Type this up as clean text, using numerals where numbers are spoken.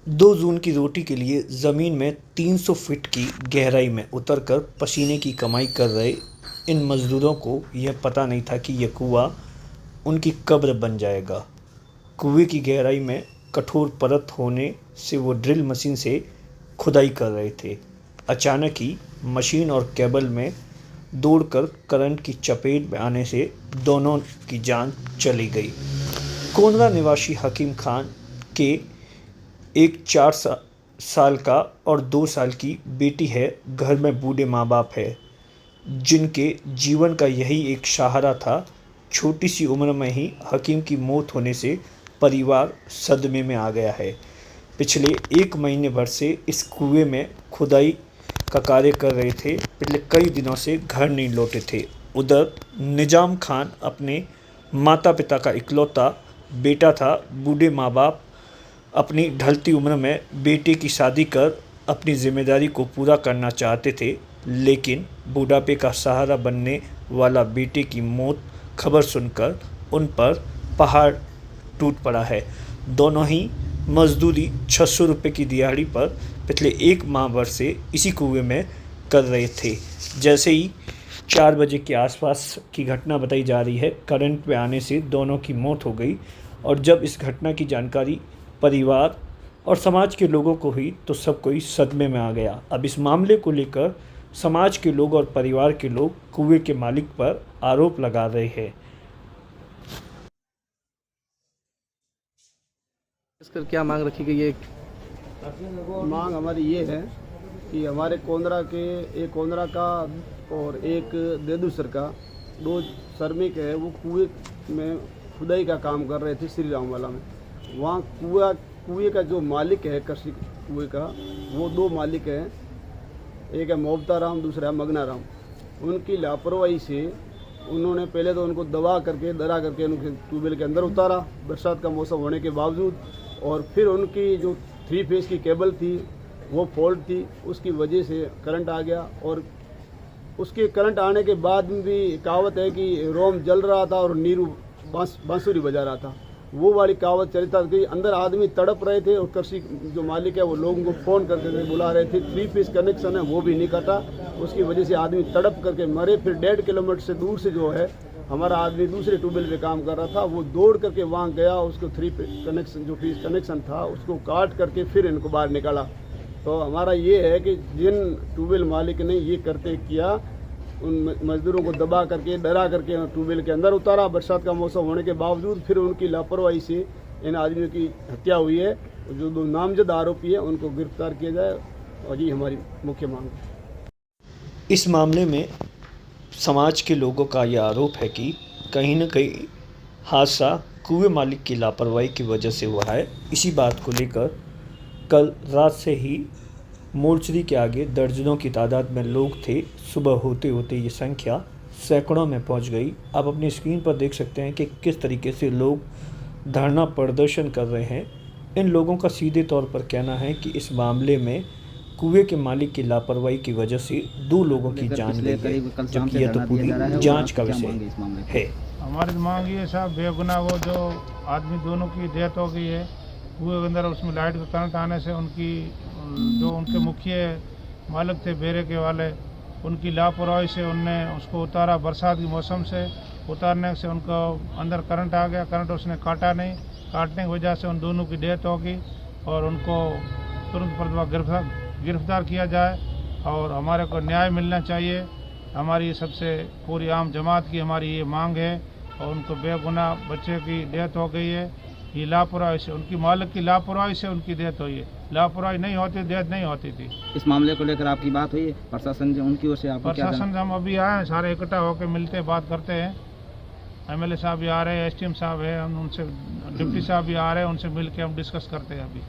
2 जून की रोटी के लिए ज़मीन में 300 फीट की गहराई में उतरकर पसीने की कमाई कर रहे इन मज़दूरों को यह पता नहीं था कि यह कुआं उनकी कब्र बन जाएगा। कुएं की गहराई में कठोर परत होने से वो ड्रिल मशीन से खुदाई कर रहे थे। अचानक ही मशीन और केबल में दौड़कर करंट की चपेट में आने से दोनों की जान चली गई। कोंदरा निवासी हकीम खान के एक 4 साल का और 2 साल की बेटी है। घर में बूढ़े माँ बाप है जिनके जीवन का यही एक सहारा था। छोटी सी उम्र में ही हकीम की मौत होने से परिवार सदमे में आ गया है। पिछले 1 महीने भर से इस कुएं में खुदाई का कार्य कर रहे थे। पिछले कई दिनों से घर नहीं लौटे थे। उधर निजाम खान अपने माता पिता का इकलौता बेटा था। बूढ़े माँ बाप अपनी ढलती उम्र में बेटे की शादी कर अपनी जिम्मेदारी को पूरा करना चाहते थे, लेकिन बुढ़ापे का सहारा बनने वाला बेटे की मौत खबर सुनकर उन पर पहाड़ टूट पड़ा है। दोनों ही मजदूरी 600 रुपये की दिहाड़ी पर पिछले 1 माह भर से इसी कुएं में कर रहे थे। जैसे ही 4 बजे के आसपास की घटना बताई जा रही है, करंट में आने से दोनों की मौत हो गई। और जब इस घटना की जानकारी परिवार और समाज के लोगों को हुई तो सब कोई सदमे में आ गया। अब इस मामले को लेकर समाज के लोग और परिवार के लोग कुएं के मालिक पर आरोप लगा रहे हैं। इसकर क्या मांग रखी गई है? मांग हमारी ये है कि हमारे एक कोंदरा का और एक देदूसर का 2 श्रमिक है। वो कुएं में खुदाई का काम कर रहे थे श्री राम वाला में। वहाँ कुएं का जो मालिक है कृषि कुएं का, वो 2 मालिक हैं। एक है मोबता राम, दूसरा है मगना राम। उनकी लापरवाही से उन्होंने पहले तो उनको डरा करके उनके ट्यूबवेल के अंदर उतारा बरसात का मौसम होने के बावजूद, और फिर उनकी जो 3 फेस की केबल थी वो फॉल्ट थी, उसकी वजह से करंट आ गया। और उसके करंट आने के बाद भी कहावत है कि रोम जल रहा था और नीरू बांसुरी बजा रहा था। वो वाली कहावत चलता कि अंदर आदमी तड़प रहे थे और कृषि जो मालिक है वो लोगों को फ़ोन करके बुला रहे थे। 3 फेस कनेक्शन है वो भी नहीं कटा, उसकी वजह से आदमी तड़प करके मरे। फिर 1.5 किलोमीटर से दूर से जो है हमारा आदमी दूसरे ट्यूबवेल पे काम कर रहा था, वो दौड़ करके वहाँ गया। उसको 3 कनेक्शन जो फीस कनेक्शन था उसको काट करके फिर इनको बाहर निकाला। तो हमारा ये है कि जिन ट्यूबवेल मालिक ने ये करते किया, उन मजदूरों को दबा करके डरा करके ट्यूबवेल के अंदर उतारा बरसात का मौसम होने के बावजूद, फिर उनकी लापरवाही से इन आदमियों की हत्या हुई है। जो 2 नामजद आरोपी है उनको गिरफ्तार किया जाए, और ये हमारी मुख्य मांग है। इस मामले में समाज के लोगों का यह आरोप है कि कहीं न कहीं हादसा कुएं मालिक की लापरवाही की वजह से हुआ है। इसी बात को लेकर कल रात से ही मोर्चरी के आगे दर्जनों की तादाद में लोग थे। सुबह होते होते ये संख्या सैकड़ों में पहुंच गई। आप अपनी स्क्रीन पर देख सकते हैं कि किस तरीके से लोग धरना प्रदर्शन कर रहे हैं। इन लोगों का सीधे तौर पर कहना है कि इस मामले में कुएं के मालिक की लापरवाही की वजह से 2 लोगों की जान गई है, जबकि यह तो पूरी जांच का विषय है। हमारी मांग ये साहब, बेगुनाह वो जो आदमी दोनों की डेथ हो गई है कुएं के अंदर, उसमें लाइट का करंट आने से उनकी जो उनके मुखिया मालिक थे बेरे के वाले, उनकी लापरवाही से उनने उसको उतारा। बरसात के मौसम से उतारने से उनको अंदर करंट आ गया। करंट उसने काटा नहीं, काटने की वजह से उन दोनों की डेथ हो गई। और उनको तुरंत गिरफ्तार किया जाए और हमारे को न्याय मिलना चाहिए। हमारी सबसे पूरी आम जमात की हमारी ये मांग है। और उनको बेगुनाह बच्चे की डेथ हो गई है, ये लापरवाही से, उनकी मालिक की लापरवाही से उनकी डेथ हुई है। लापरवाही नहीं होती डेथ नहीं होती थी। इस मामले को लेकर आपकी बात हुई है प्रशासन से, उनकी ओर से आपको क्या? प्रशासन से हम अभी आए हैं, सारे इकट्ठा होकर मिलते बात करते हैं। MLA साहब भी आ रहे हैं, STM साहब है, हम उनसे डिप्टी साहब भी आ रहे हैं, उनसे मिल के हम डिस्कस करते हैं अभी।